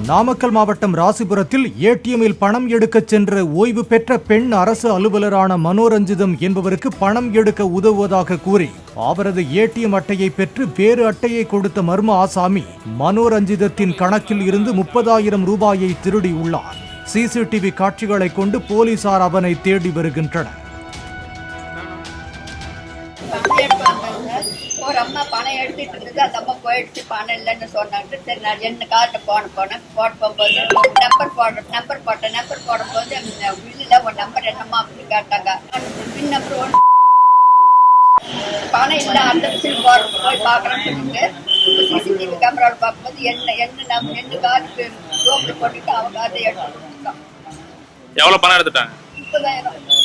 நாமக்கல் மாவட்டம் ராசிபுரத்தில் ஏடிஎம்மில் பணம் எடுக்க சென்ற ஓய்வு பெற்ற பெண் அரசு அலுவலரான மனோரஞ்சிதம் என்பவருக்கு பணம் எடுக்க உதவுவதாக கூறி அவரது ஏடிஎம் அட்டையை பெற்று வேறு அட்டையை கொடுத்த மர்ம ஆசாமி மனோரஞ்சிதத்தின் கணக்கில் இருந்து 30,000 ரூபாயை திருடி உள்ளார். சிசிடிவி காட்சிகளை கொண்டு போலீசார் அவனை தேடி வருகின்றனர். ஒரு அம்மா பணம் எடுத்துட்டு இருந்தது, அந்த அம்மா போயிடுச்சு, பணம் இல்லைன்னு சொன்னாங்க. சரி, நான் என்ன கார்ட்டை போனேன் போடும்போது நம்பர் போடும்போது பில்லில் ஒரு நம்பர் என்னம்மா அப்படின்னு கேட்டாங்க. பின் நம்பர் பணம் இல்லை, அந்த பில் போய் பார்க்குறேன்னு சொல்லிட்டு சிசிடிவி கேமராவில் பார்க்கும்போது என்ன கார்டு ரோப்பில் போட்டுட்டு அவங்க அதை எடுத்துட்டு இருக்காங்க. எவ்வளோ பணம் எடுத்துட்டாங்க? 30,000.